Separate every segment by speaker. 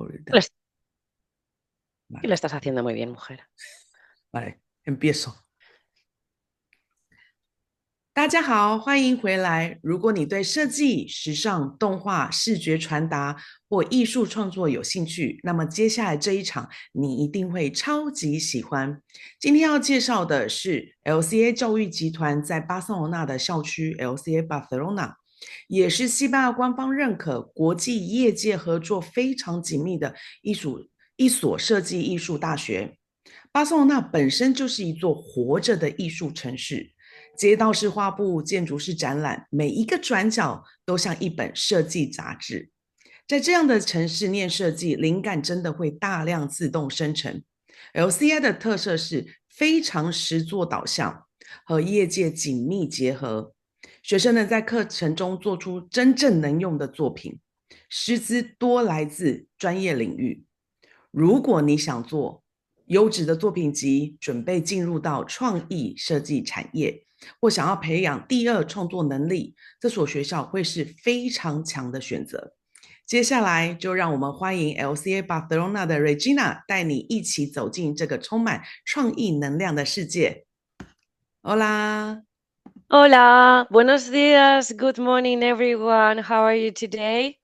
Speaker 1: Lo, lo estás haciendo muy bien, mujer.
Speaker 2: Vale, empiezo. 大家好，欢迎回来。如果你对设计、时尚、动画、视觉传达或艺术创作有兴趣，那么接下来这一场你一定会超级喜欢。今天要介绍的是 LCA 教育集团在巴塞罗那的校区 LCA Barcelona， 也是西班牙官方认可、国际业界合作非常紧密的一所设计艺术大学。巴塞罗那本身就是一座活着的艺术城市。街道式画布、建筑式展览，每一个转角都像一本设计杂志。在这样的城市念设计，灵感真的会大量自动生成。LCI 的特色是非常实作导向，和业界紧密结合。学生能在课程中做出真正能用的作品，师资多来自专业领域。如果你想做优质的作品集，准备进入到创意设计产业，或想要培养第二创作能力，这所学校会是非常强的选择。接下来就让我们欢迎 LCA Barcelona 的 Regina 带你一起走进这个充满创意能量的世界。Hola.
Speaker 1: Hola, buenos días. Good morning, everyone. How are you today?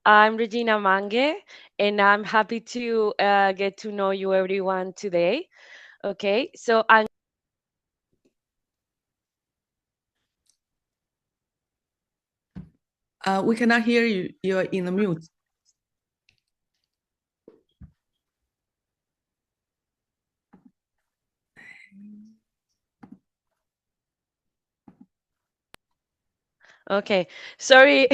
Speaker 1: I'm Regina Mange, and I'm happy to get to know you, everyone, today. Okay, so I'm
Speaker 2: We cannot hear you. You're in the mute.
Speaker 1: Okay, sorry.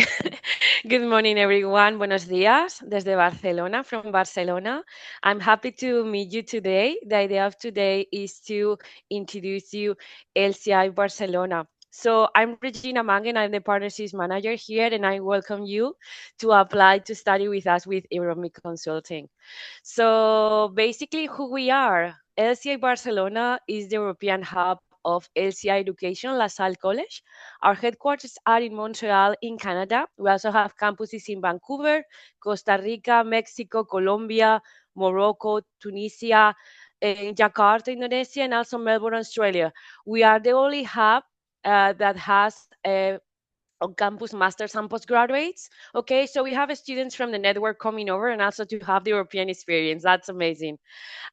Speaker 1: Good morning, everyone. Buenos días desde Barcelona, from Barcelona. I'm happy to meet you today. The idea of today is to introduce you LCI Barcelona. So I'm Regina Mangen. I'm the partnerships manager here, and I welcome you to apply to study with us with Euromic Consulting. So basically, who we are. LCI Barcelona is the European hub of LCI Education, La Salle College. Our headquarters are in Montreal, in Canada. We also have campuses in Vancouver, Costa Rica, Mexico, Colombia, Morocco, Tunisia, in Jakarta, Indonesia, and also Melbourne, Australia. We are the only hub that has on-campus masters and postgraduates. Okay, so we have students from the network coming over and also to have the European experience. That's amazing.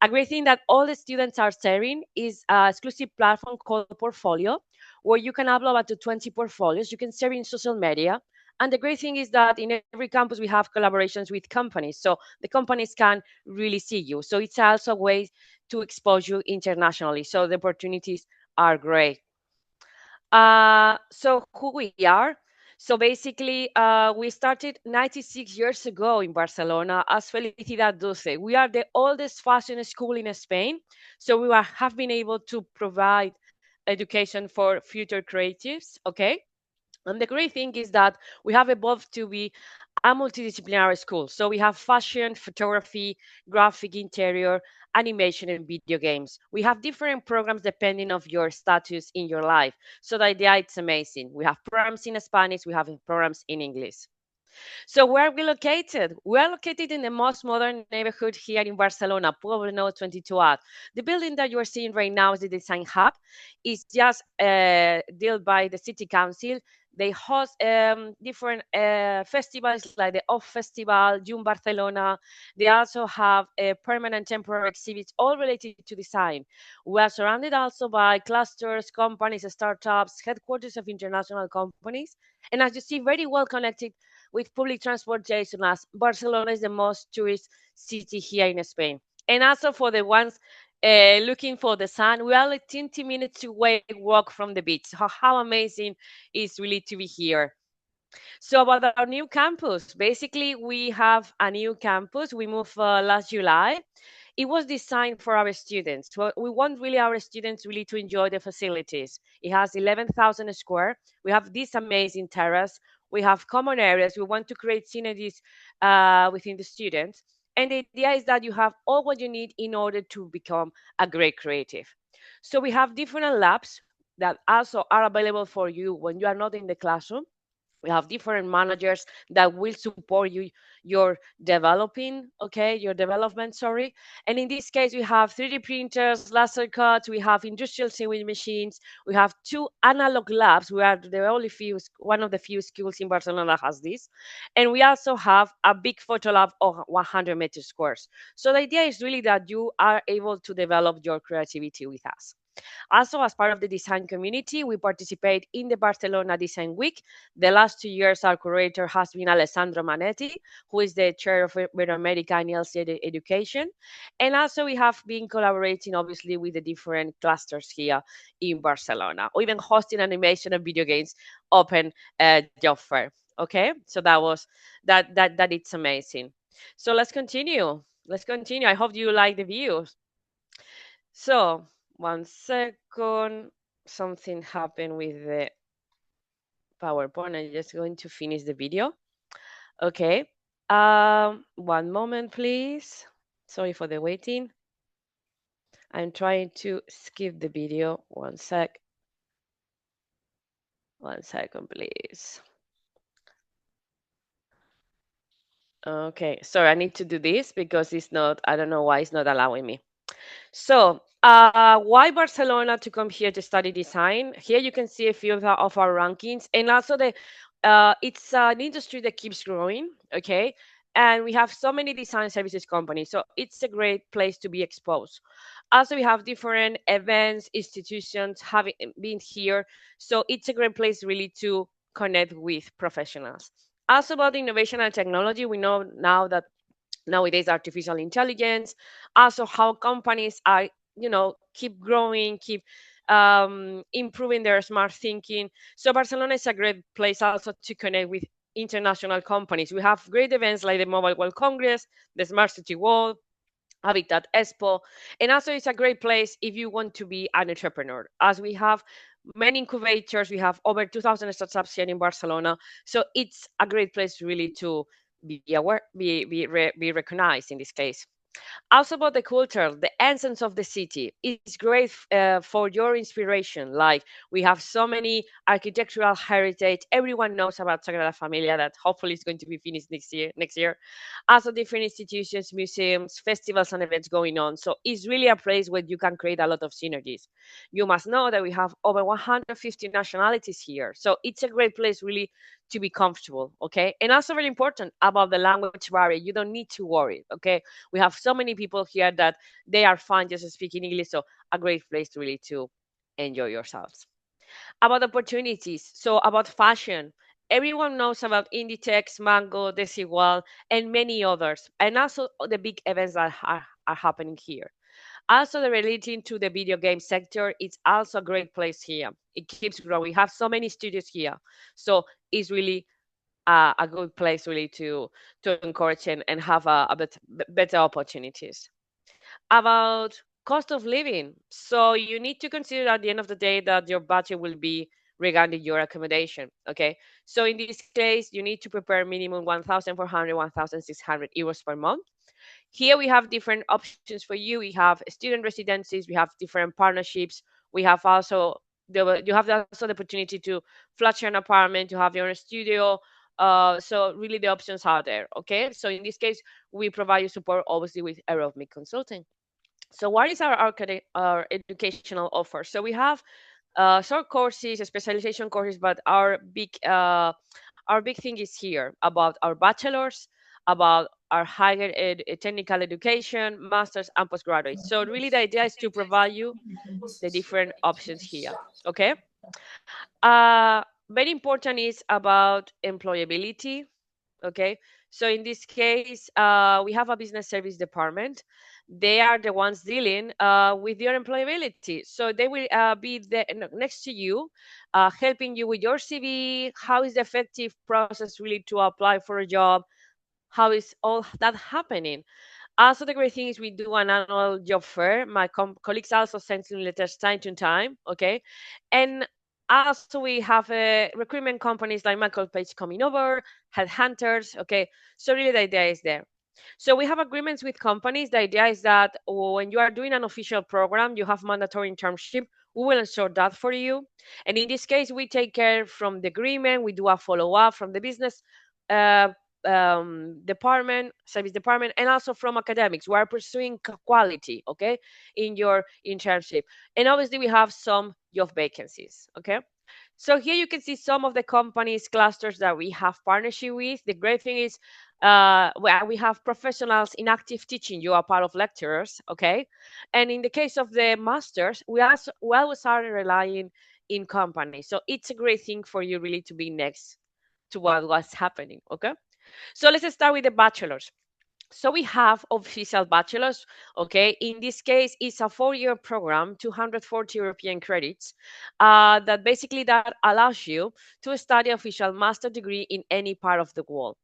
Speaker 1: A great thing that all the students are sharing is an exclusive platform called Portfolio, where you can upload up to 20 portfolios. You can share in social media. And the great thing is that in every campus, we have collaborations with companies. So the companies can really see you. So it's also a way to expose you internationally. So the opportunities are great. So who we are? So basically, we started 96 years ago in Barcelona as Felicidad Dulce. We are the oldest fashion school in Spain. So have been able to provide education for future creatives. Okay. And the great thing is that we have evolved to be a multidisciplinary school. So we have fashion, photography, graphic interior, animation, and video games. We have different programs depending of your status in your life. So the idea it's amazing. We have programs in Spanish, we have programs in English. So where are we located? We are located in the most modern neighborhood here in Barcelona, Pueblo 22A. The building that you are seeing right now is the Design Hub. It's just built by the City Council. They host different festivals like the Off Festival, June Barcelona. They also have permanent temporary exhibits, all related to design. We are surrounded also by clusters, companies, startups, headquarters of international companies. And as you see, very well connected with public transportation, as Barcelona is the most tourist city here in Spain. And also for the ones looking for the sun, we are like 20 minutes away walk from the beach. How amazing is really to be here. So about our new campus, basically we have a new campus. We moved last July. It was designed for our students. So we want really our students really to enjoy the facilities. It has 11,000 square. We have this amazing terrace. We have common areas. We want to create synergies within the students. And the idea is that you have all what you need in order to become a great creative. So we have different labs that also are available for you when you are not in the classroom. We have different managers that will support you, your developing, okay, your development, sorry. And in this case, we have 3D printers, laser cuts, we have industrial sewing machines, we have 2 analog labs. We are the only few, one of the few schools in Barcelona that has this. And we also have a big photo lab of 100 meters squares. So the idea is really that you are able to develop your creativity with us. Also, as part of the design community, we participate in the Barcelona Design Week. The last 2 years, our curator has been Alessandro Manetti, who is the chair of Iberoamerica and Lci Education. And also, we have been collaborating, obviously, with the different clusters here in Barcelona, or even hosting animation and video games open job fair. Okay, so that it's amazing. So let's continue. Let's continue. I hope you like the views. So 1 second, something happened with the PowerPoint. I'm just going to finish the video. Okay. 1 moment, please. Sorry for the waiting. I'm trying to skip the video. 1 sec. 1 second, please. Okay, sorry, I need to do this because it's not, I don't know why it's not allowing me. So, why Barcelona to come here to study design? Here you can see a few of our rankings, and also it's an industry that keeps growing. Okay, and we have so many design services companies, so it's a great place to be exposed. Also, we have different events, institutions having been here, so it's a great place really to connect with professionals. Also, about innovation and technology, we know now that nowadays artificial intelligence, also how companies are, keep growing, keep improving their smart thinking. So Barcelona is a great place also to connect with international companies. We have great events like the Mobile World Congress, the Smart City World, Habitat Expo, and also it's a great place if you want to be an entrepreneur, as we have many incubators. We have over 2,000 startups here in Barcelona, so it's a great place really to be aware, be recognized in this case. Also about the culture, the essence of the city. It's great for your inspiration. Like we have so many architectural heritage. Everyone knows about Sagrada Familia that hopefully is going to be finished next year. Also different institutions, museums, festivals and events going on. So it's really a place where you can create a lot of synergies. You must know that we have over 150 nationalities here. So it's a great place really to be comfortable, okay? And also very important about the language barrier. You don't need to worry, okay? We have so many people here that they are fine just speaking English, so a great place really to enjoy yourselves. About opportunities, so about fashion, everyone knows about Inditex, Mango, Desigual, and many others, and also the big events that are happening here. Also, the relating to the video game sector, it's also a great place here. It keeps growing. We have so many studios here, so it's really a good place really to encourage and have better opportunities. About cost of living, so you need to consider at the end of the day that your budget will be regarding your accommodation. Okay, so in this case you need to prepare minimum 1,400 1,600 euros per month. Here we have different options for you. We have student residencies, we have different partnerships, we have also you have also the opportunity to flat share an apartment, to have your own studio. So really the options are there. Okay, so in this case we provide you support obviously with Aerobmic Consulting. So what is our educational offer? So we have short courses, specialization courses, but our big thing is here about our bachelors, about our higher technical education, masters, and postgraduate. So really the idea is to provide you the different options here. Okay. Very important is about employability. Okay, so in this case we have a business service department. They are the ones dealing with your employability, so they will be there next to you, helping you with your CV, how is the effective process really to apply for a job, how is all that happening. Also the great thing is we do an annual job fair. My colleagues also send letters time to time. Okay, and also we have recruitment companies like Michael Page coming over, headhunters. Okay, so really the idea is there. So we have agreements with companies. The idea is that when you are doing an official program, you have mandatory internship we will ensure that for you. And in this case, we take care from the agreement, we do a follow-up from the business uh, department, service department, and also from academics. We are pursuing quality, okay, in your internship. And obviously we have some job vacancies, okay? So here you can see some of the companies clusters that we have partnership with. The great thing is we have professionals in active teaching. You are part of lecturers, okay? And in the case of the masters, we always are relying in companies. So it's a great thing for you really to be next to what was happening, okay? So let's start with the bachelors. So we have official bachelors, okay? In this case, it's a 4-year program, 240 European credits, that basically that allows you to study official master degree in any part of the world.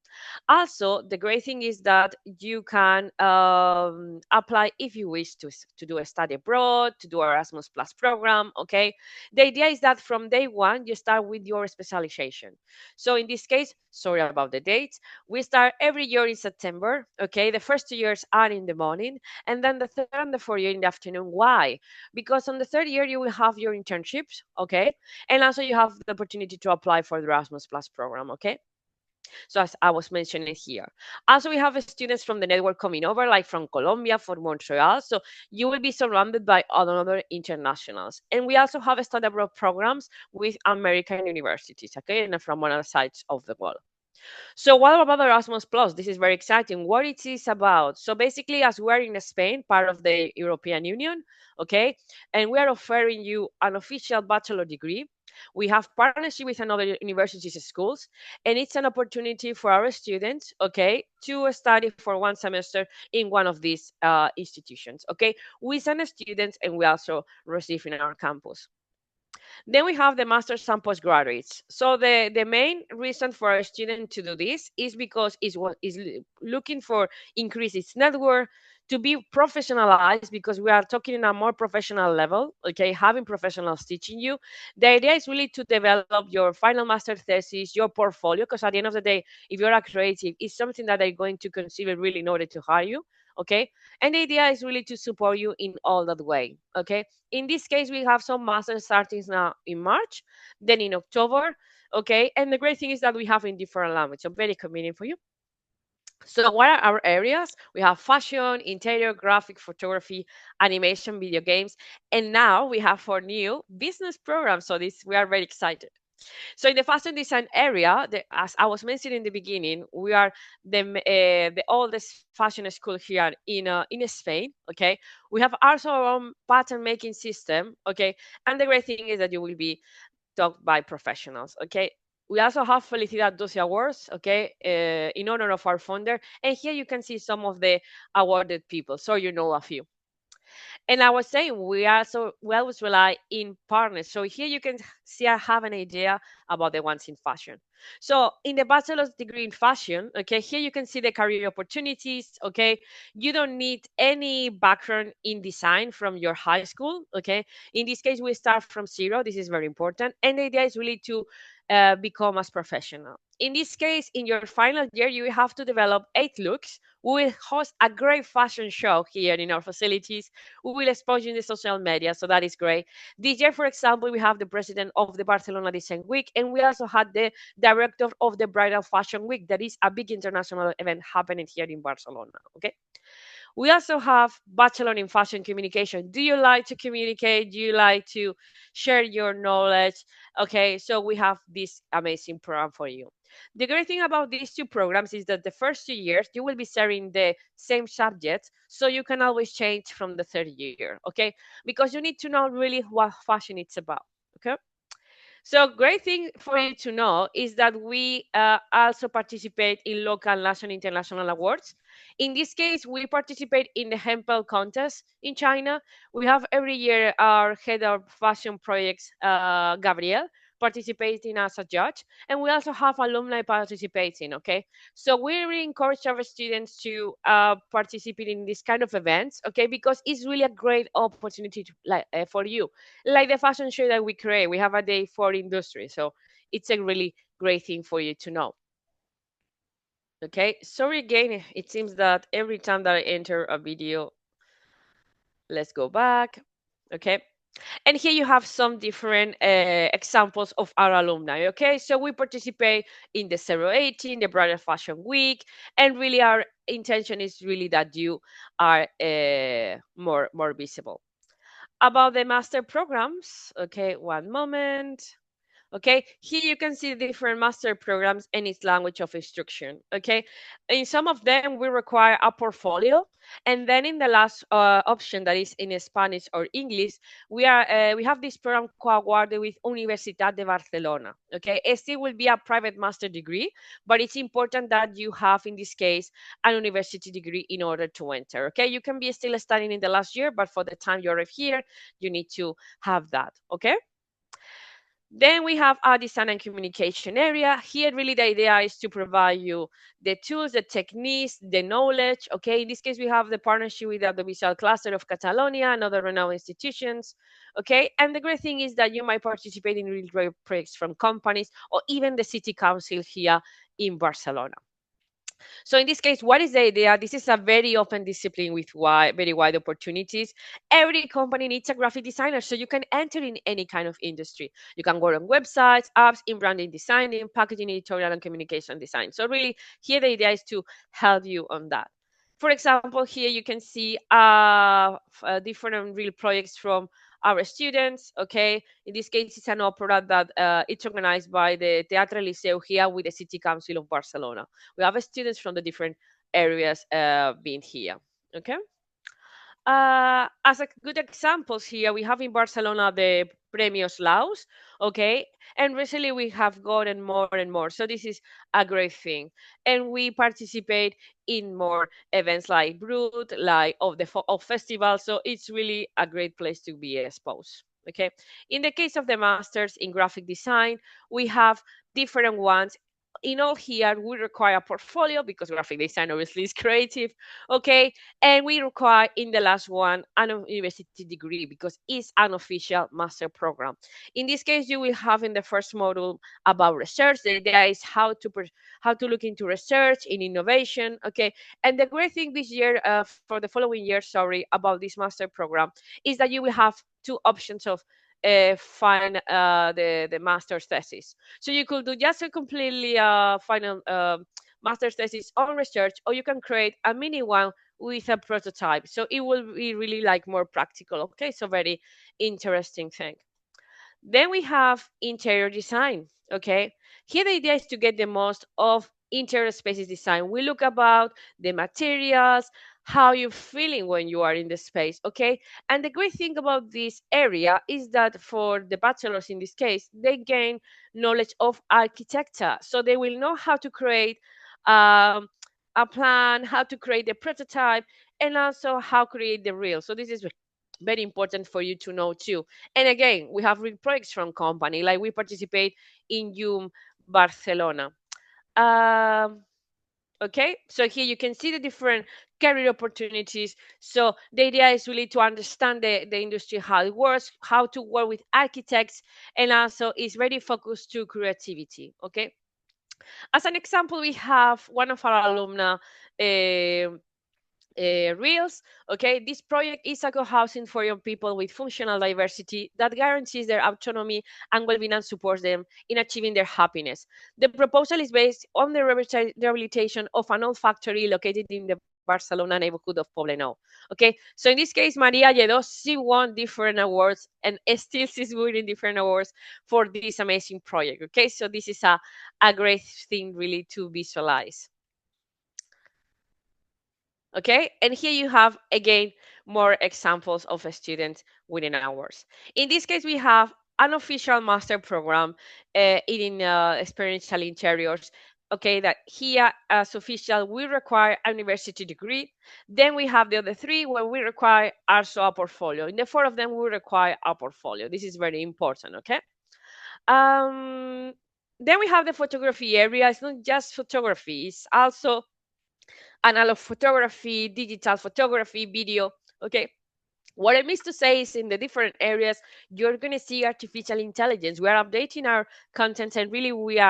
Speaker 1: Also, the great thing is that you can apply if you wish to do a study abroad, to do Erasmus Plus program, okay? The idea is that from day one, you start with your specialization. So in this case, sorry about the dates, we start every year in September, okay? The first 2 years are in the morning, and then the third and the fourth year in the afternoon. Why? Because on the third year, you will have your internships, okay? And also you have the opportunity to apply for the Erasmus Plus program, okay? So as I was mentioning here. Also, we have students from the network coming over, like from Colombia, from Montreal. So you will be surrounded by other internationals. And we also have study abroad programs with American universities, okay, and from other sides of the world. So what about Erasmus Plus? This is very exciting. What it is about? So basically, as we're in Spain, part of the European Union, okay, and we are offering you an official bachelor degree. We have partnership with another universities schools, and it's an opportunity for our students, okay, to study for 1 semester in one of these institutions, okay. We send students, and we also receive in our campus. Then we have the masters and postgraduates. So the main reason for a student to do this is because is looking for increase its network, to be professionalized, because we are talking in a more professional level, okay, having professionals teaching you. The idea is really to develop your final master thesis, your portfolio, because at the end of the day, if you're a creative, it's something that they're going to consider really in order to hire you, okay. And the idea is really to support you in all that way, okay. In this case, we have some masters starting now in March, then in October, okay. And the great thing is that we have in different languages, so very convenient for you. So what are our areas? We have fashion, interior, graphic, photography, animation, video games, and now we have our new business program. So this we are very excited. So in the fashion design area, as I was mentioning in the beginning, we are the oldest fashion school here in Spain. Okay, we have also our own pattern making system. Okay, and the great thing is that you will be taught by professionals. Okay. We also have Felicidad 12 Awards, okay, in honor of our founder. And here you can see some of the awarded people, so you know a few. And I was saying we always rely in partners. So here you can see I have an idea about the ones in fashion. So in the bachelor's degree in fashion, okay, here you can see the career opportunities. Okay, you don't need any background in design from your high school. Okay, in this case we start from zero. This is very important, and the idea is really to become as professional. In this case, in your final year, you have to develop 8 looks. We will host a great fashion show here in our facilities. We will expose you in the social media, so that is great. This year, for example, we have the president of the Barcelona Design Week, and we also had the director of the Bridal Fashion Week. That is a big international event happening here in Barcelona. Okay. We also have Bachelor in Fashion Communication. Do you like to communicate? Do you like to share your knowledge? Okay, so we have this amazing program for you. The great thing about these two programs is that the first 2 years you will be sharing the same subjects, so you can always change from the third year, okay? Because you need to know really what fashion it's about, okay? So great thing for you to know is that we also participate in local, national, international awards. In this case, we participate in the Hempel contest in China. We have every year our head of fashion projects, Gabriel, participating as a judge, and we also have alumni participating. Okay, so we really encourage our students to participate in this kind of events. Okay, because it's really a great opportunity to, for you, like the fashion show that we create. We have a day for industry, so it's a really great thing for you to know. Okay, sorry again, it seems that every time that I enter a video, let's go back. Okay, And here you have some different examples of our alumni, okay? So we participate in the 018, the Bridal Fashion Week, and really our intention is really that you are more visible. About the master programs, okay, one moment. Okay, here you can see the different master programs and its language of instruction. Okay, in some of them we require a portfolio, and then in the last option that is in Spanish or English, we have this program co-awarded with Universitat de Barcelona. Okay, it still will be a private master degree, but it's important that you have in this case an university degree in order to enter. Okay, you can be still studying in the last year, but for the time you're here, you need to have that. Okay. Then we have our design and communication area. Here, really, the idea is to provide you the tools, the techniques, the knowledge. Okay, in this case, we have the partnership with the Audiovisual Cluster of Catalonia and other renowned institutions. Okay, and the great thing is that you might participate in real projects from companies or even the city council here in Barcelona. So in this case, what is the idea? This is a very open discipline with very wide opportunities. Every company needs a graphic designer, so you can enter in any kind of industry. You can work on websites, apps, in branding designing, packaging, editorial, and communication design. So really, here the idea is to help you on that. For example, here you can see different real projects from our students. Okay, in this case, it's an opera that it's organized by the Teatre Liceu here with the City Council of Barcelona. We have students from the different areas being here. Okay. As a good examples here, we have in Barcelona the Premios Laus, okay? And recently we have gotten more and more. So this is a great thing. And we participate in more events like Brut, like of festivals. So it's really a great place to be exposed. Okay. In the case of the masters in graphic design, we have different ones. In all here, we require a portfolio because graphic design obviously is creative. Okay, and we require in the last one an university degree because it's an official master program. In this case, you will have in the first module about research. The idea is how to look into research in innovation. Okay, and the great thing this year, for the following year, sorry, about this master program is that you will have two options of find the master's thesis. So you could do just a completely final master's thesis on research, or you can create a mini one with a prototype. So it will be really like more practical. Okay, so very interesting thing. Then we have interior design. Okay, here the idea is to get the most of interior spaces design. We look about the materials, how you're feeling when you are in the space. Okay, and the great thing about this area is that for the bachelors in this case, they gain knowledge of architecture, so they will know how to create a plan, how to create the prototype, and also how to create the real. So this is very important for you to know too. And again, we have real projects from company, like we participate in Barcelona. Okay, so here you can see the different career opportunities. So the idea is really to understand the industry, how it works, how to work with architects, and also is very focused to creativity. Okay, as an example, we have one of our alumni reels. Okay, this project is a co-housing for young people with functional diversity that guarantees their autonomy and well-being and supports them in achieving their happiness. The proposal is based on the rehabilitation of an old factory located in the Barcelona neighborhood of Poblenou. Okay, so in this case, Maria Lledó, she won different awards and still she's winning different awards for this amazing project. Okay, so this is a great thing really to visualize. Okay, and here you have again more examples of students winning awards. In this case, we have an official master program in experiential interiors. Okay, that here as official we require a university degree. Then we have the other three where we require also a portfolio. In the four of them, we require a portfolio. This is very important. Okay. Then we have the photography area. It's not just photography; it's also analog photography, digital photography, video. Okay. What I mean to say is in the different areas, you're going to see artificial intelligence. We are updating our content and really we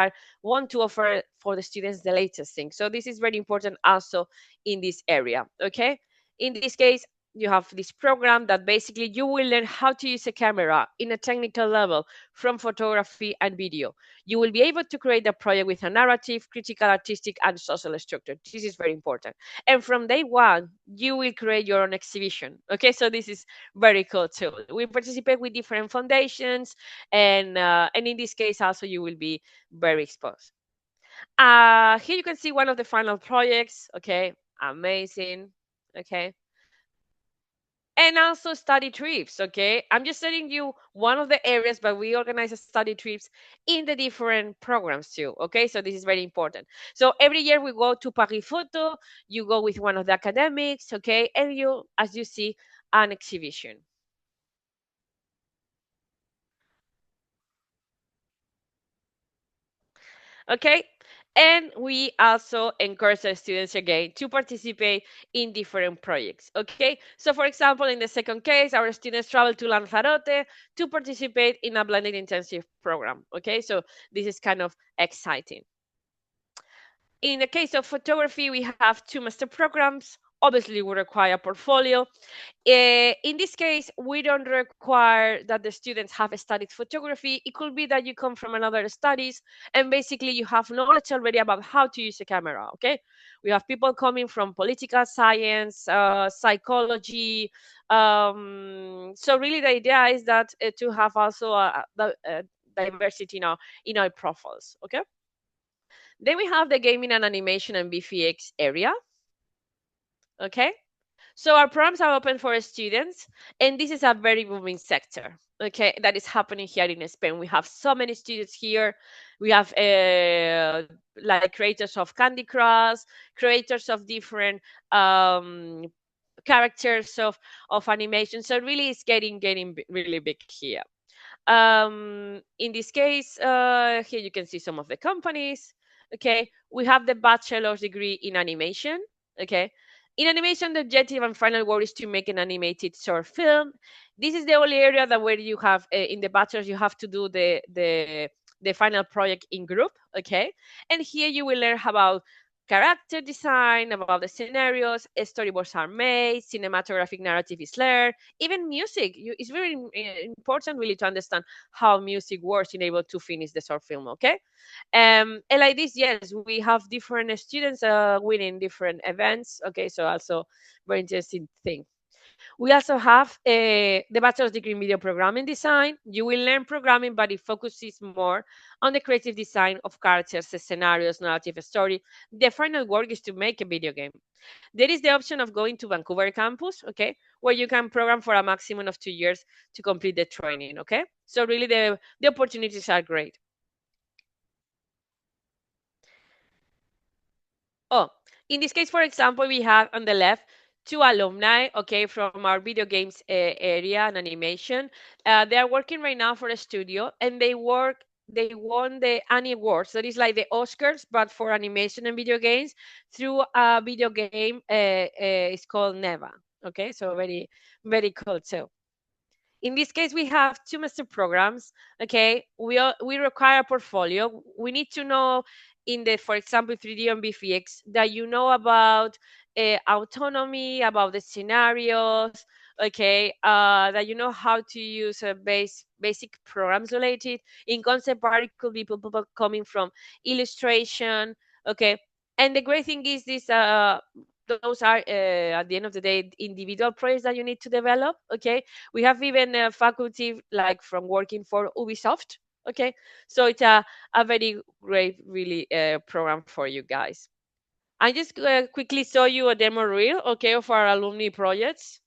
Speaker 1: want to offer for the students the latest thing. So this is very important also in this area. Okay. In this case, you have this program that basically you will learn how to use a camera in a technical level from photography and video. You will be able to create a project with a narrative, critical, artistic, and social structure. This is very important. And from day one, you will create your own exhibition. Okay, so this is very cool too. We participate with different foundations, and in this case also you will be very exposed. Here you can see one of the final projects. Okay, amazing. Okay, and also study trips. Okay, I'm just telling you one of the areas, but we organize study trips in the different programs too. Okay, so this is very important. So every year we go to Paris Photo. You go with one of the academics. Okay, and you, as you see, an exhibition. Okay, and we also encourage the students again to participate in different projects. Okay, so for example, in the second case, our students travel to Lanzarote to participate in a blended intensive program. Okay, so this is kind of exciting. In the case of photography, we have two master programs. Obviously, we require a portfolio. In this case, we don't require that the students have studied photography. It could be that you come from another studies and basically you have knowledge already about how to use a camera. Okay, we have people coming from political science, psychology. So really, the idea is that to have also the diversity in our profiles. Okay. Then we have the gaming and animation and VFX area. Okay. So our programs are open for students, and this is a very booming sector. Okay, that is happening here in Spain. We have so many students here. We have like creators of Candy Crush, creators of different characters of animation. So really, it's getting really big here. In this case, here you can see some of the companies. Okay, we have the bachelor's degree in animation. Okay, in animation, the objective and final goal is to make an animated short film. This is the only area that where you have in the bachelor's you have to do the final project in group. Okay, and here you will learn about character design, about the scenarios, storyboards are made, cinematographic narrative is learned, even music. It's very important really to understand how music works in able to finish the short film. Okay, and like this, yes, we have different students winning different events. Okay, so also very interesting thing. We also have the bachelor's degree in video programming design. You will learn programming, but it focuses more on the creative design of characters, scenarios, narrative story. The final work is to make a video game. There is the option of going to Vancouver campus, okay, where you can program for a maximum of 2 years to complete the training, okay? So really the opportunities are great. Oh, in this case, for example, we have on the left two alumni, okay, from our video games area and animation. They are working right now for a studio, and they won the Annie Awards. That is like the Oscars, but for animation and video games through a video game. It's called Neva. Okay, so very cool too. In this case, we have two master programs. Okay, we require a portfolio. We need to know in the, for example, 3D and VFX that you know about autonomy, about the scenarios. Okay, that you know how to use basic programs related. In concept art, it could be people coming from illustration. Okay, and the great thing is this. Those are at the end of the day individual projects that you need to develop. Okay, we have even faculty like from working for Ubisoft. Okay, so it's a very great really program for you guys. I just quickly show you a demo reel, okay, of our alumni projects.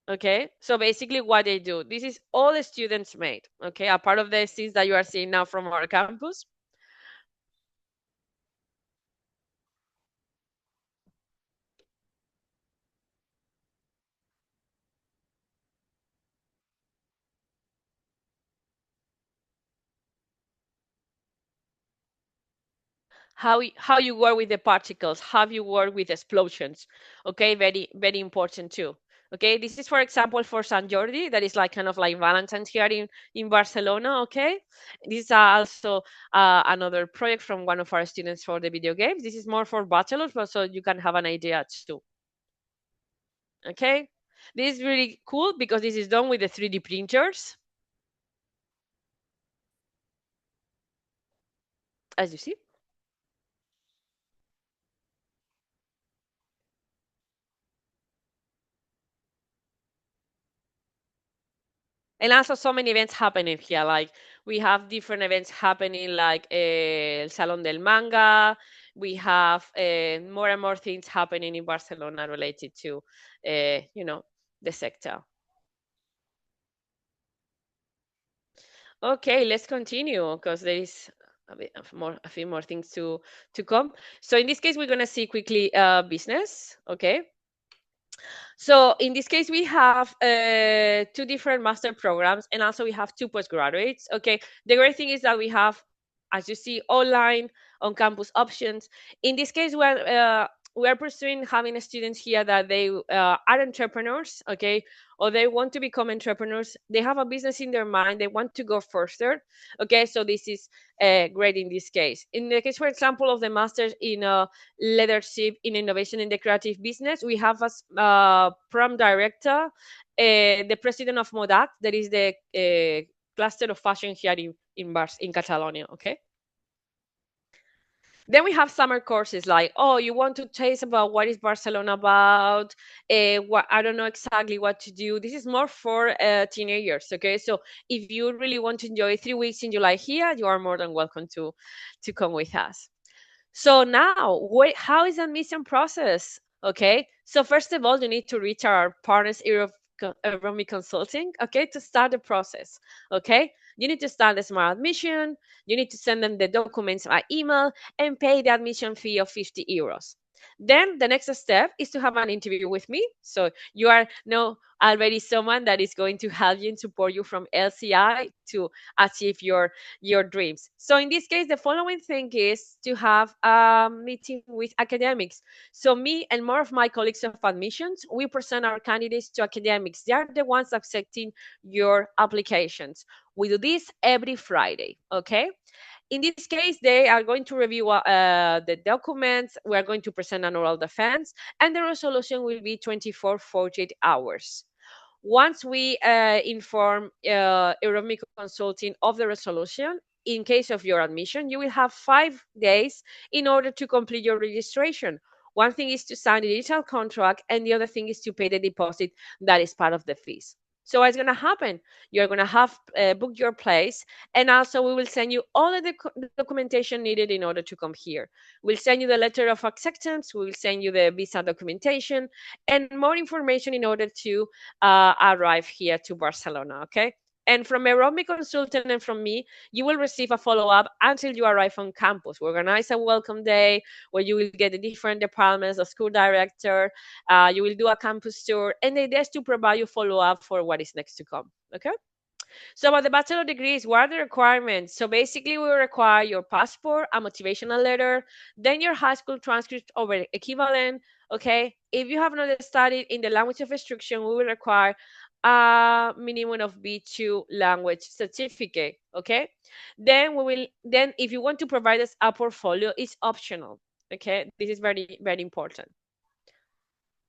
Speaker 1: Okay, so basically what they do, this is all the students made. Okay, a part of the things that you are seeing now from our campus. How you work with the particles, how you work with explosions. Okay, very important too. Okay, this is for example for San Jordi, that is like kind of like Valentine's here in Barcelona. Okay, this is also another project from one of our students for the video games. This is more for bachelors, but so you can have an idea too. Okay, This is really cool because this is done with the 3D printers, as you see. And also so many events happening here. Like we have different events happening, like El Salón del Manga. We have more and more things happening in Barcelona related to, the sector. Okay, let's continue because there is a few more things to come. So in this case, we're gonna see quickly business. Okay. So in this case, we have two different master programs, and also we have two postgraduates. Okay, the great thing is that we have, as you see, online on-campus options. In this case, we are pursuing having students here that they are entrepreneurs, okay, or they want to become entrepreneurs. They have a business in their mind. They want to go further. Okay, so this is great in this case. In the case, for example, of the masters in leadership in innovation in the creative business, we have as program director the president of Modac, that is the cluster of fashion here in Catalonia. Okay. Then we have summer courses like, oh, you want to taste about what is Barcelona about? What I don't know exactly what to do. This is more for teenagers. Okay, so if you really want to enjoy 3 weeks in July here, you are more than welcome to come with us. So now, how is the admission process? Okay, so first of all, you need to reach our partners Romy Consulting, okay, to start the process. Okay, you need to start the smart admission. You need to send them the documents by email and pay the admission fee of 50 euros. Then the next step is to have an interview with me. So you are now already someone that is going to help you and support you from LCI to achieve your dreams. So in this case, the following thing is to have a meeting with academics. So me and more of my colleagues of admissions, we present our candidates to academics. They are the ones accepting your applications. We do this every Friday, okay? In this case, they are going to review the documents. We are going to present an oral defense, and the resolution will be 48 hours. Once we inform Euromic Consulting of the resolution, in case of your admission, you will have 5 days in order to complete your registration. One thing is to sign the digital contract, and the other thing is to pay the deposit that is part of the fees. So what's going to happen? You're going to have booked your place, and also we will send you all of the documentation needed in order to come here. We'll send you the letter of acceptance. We will send you the visa documentation and more information in order to arrive here to Barcelona, okay? And from a Romy consultant and from me, you will receive a follow-up until you arrive on campus. We organize a welcome day where you will get the different departments, the school director, you will do a campus tour, and the idea is to provide you follow-up for what is next to come, okay? So about the bachelor degrees, what are the requirements? So basically we require your passport, a motivational letter, then your high school transcript over equivalent, okay? If you have not studied in the language of instruction, we will require a minimum of B2 language certificate, okay? Then if you want to provide us a portfolio, it's optional, okay? This is very, very important.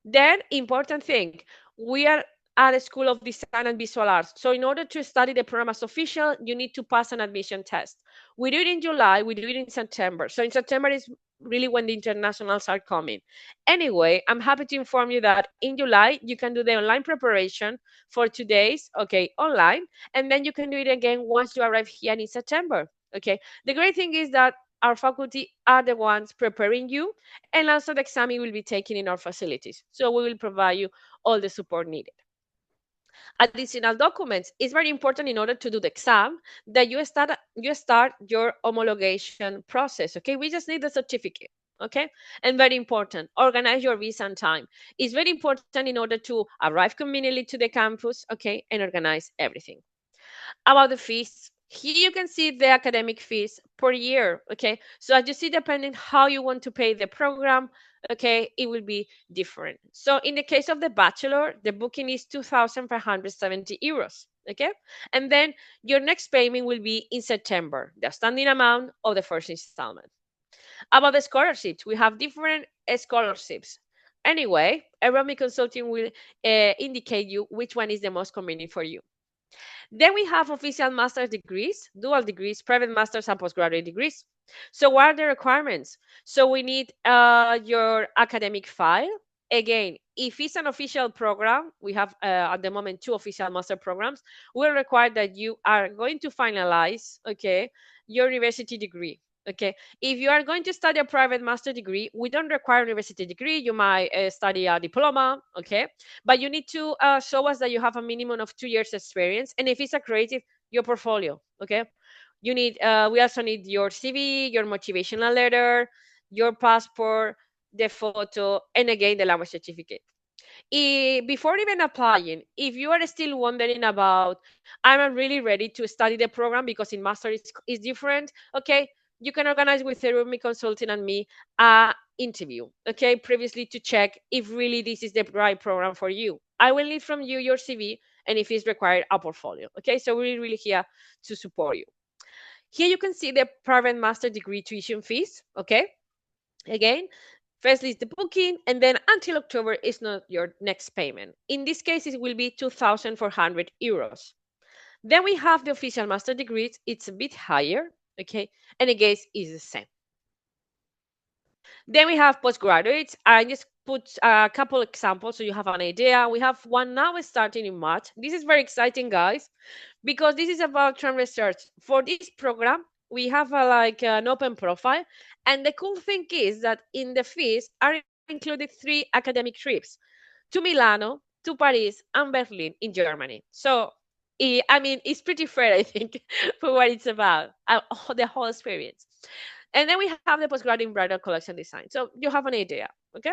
Speaker 1: Then, important thing, we are at a School of Design and Visual Arts. So in order to study the program as official, you need to pass an admission test. We do it in July, we do it in September. So in September is really when the internationals are coming. Anyway, I'm happy to inform you that in July, you can do the online preparation for 2 days, okay, online, and then you can do it again once you arrive here in September, okay? The great thing is that our faculty are the ones preparing you, and also the exam will be taken in our facilities. So we will provide you all the support needed. Additional documents is very important in order to do the exam that you start your homologation process. Okay, we just need the certificate. Okay, and very important, organize your visa on time. It's very important in order to arrive conveniently to the campus. Okay, and organize everything. About the fees, here you can see the academic fees per year. Okay, so as you see, depending how you want to pay the program, okay, it will be different. So in the case of the bachelor, the booking is 2,570 euros. Okay, and then your next payment will be in September, the outstanding amount of the first installment. About the scholarships, we have different scholarships. Anyway, Aeromic Consulting will indicate you which one is the most convenient for you. Then we have official master's degrees, dual degrees, private master's, and postgraduate degrees. So what are the requirements? So we need your academic file. Again, if it's an official program, we have at the moment 2 official master programs, will require that you are going to finalize, okay, your university degree. Okay, if you are going to study a private master degree, we don't require a university degree. You might study a diploma, okay, but you need to show us that you have a minimum of 2 years experience, and if it's a creative, your portfolio. Okay, you need. We also need your CV, your motivational letter, your passport, the photo, and again the language certificate. Before even applying, if you are still wondering about, I'm really ready to study the program because in master is different, okay, you can organize with Aeromic Consulting and me a interview, okay, previously to check if really this is the right program for you. I will need from you your CV and if it's required, a portfolio, okay? So we're really here to support you. Here you can see the private master degree tuition fees, okay? Again, firstly is the booking, and then until October is not your next payment. In this case, it will be 2,400 euros. Then we have the official master degrees. It's a bit higher, okay? And again, it's the same. Then we have postgraduates. I just put a couple examples so you have an idea. We have one now starting in March. This is very exciting, guys, because this is about trend research. For this program, we have an open profile. And the cool thing is that in the fees are included 3 academic trips to Milano, to Paris, and Berlin in Germany. So, I mean, it's pretty fair, I think, for what it's about, the whole experience. And then we have the postgraduate bridal collection design. So you have an idea, okay?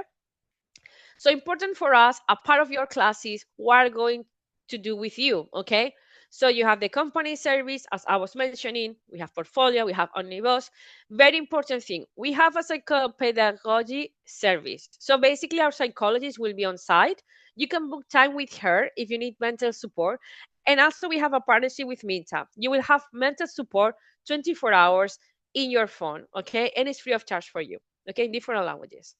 Speaker 1: So important for us, a part of your classes, what are going to do with you, okay? So you have the company service, as I was mentioning, we have portfolio, we have omnibus. Very important thing, we have a psychopedagogy service. So basically our psychologist will be on site. You can book time with her if you need mental support. And also we have a partnership with Minta. You will have mental support 24 hours in your phone, okay? And it's free of charge for you, okay? In different languages.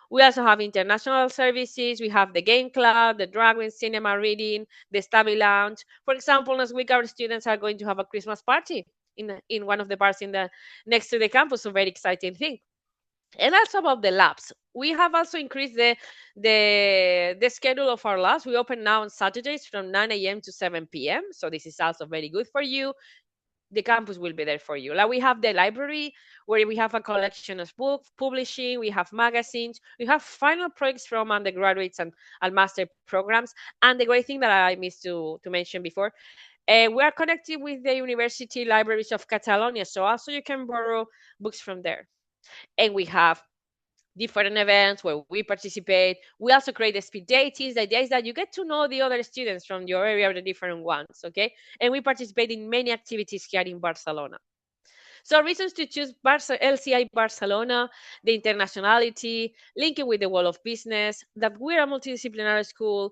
Speaker 1: We also have international services. We have the game club, the drag queen cinema reading, the study lounge. For example, next week our students are going to have a Christmas party in one of the bars next to the campus. So very exciting thing. And also about the labs, we have also increased the schedule of our labs. We open now on Saturdays from 9 a.m. to 7 p.m. So this is also very good for you. The campus will be there for you. Like we have the library where we have a collection of books, publishing, we have magazines, we have final projects from undergraduates and master programs. And the great thing that I missed to mention before, we are connected with the University Libraries of Catalonia. So also you can borrow books from there. And we have different events where we participate. We also create the speed datings. The idea is that you get to know the other students from your area, the different ones, okay? And we participate in many activities here in Barcelona. So reasons to choose LCI Barcelona, the internationality, linking with the world of business, that we're a multidisciplinary school,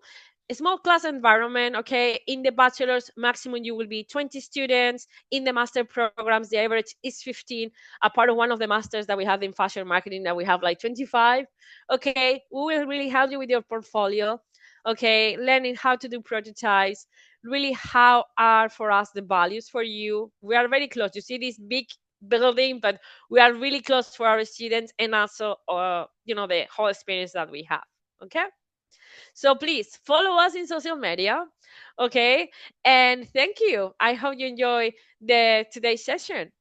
Speaker 1: a small class environment, okay? In the bachelor's, maximum you will be 20 students. In the master programs, the average is 15. A part of one of the masters that we have in fashion marketing that we have like 25, okay? We will really help you with your portfolio, okay? Learning how to do prototypes, really how are for us the values for you. We are very close. You see this big building, but we are really close for our students and also, the whole experience that we have, okay? So please follow us in social media, okay? And thank you. I hope you enjoy today's session.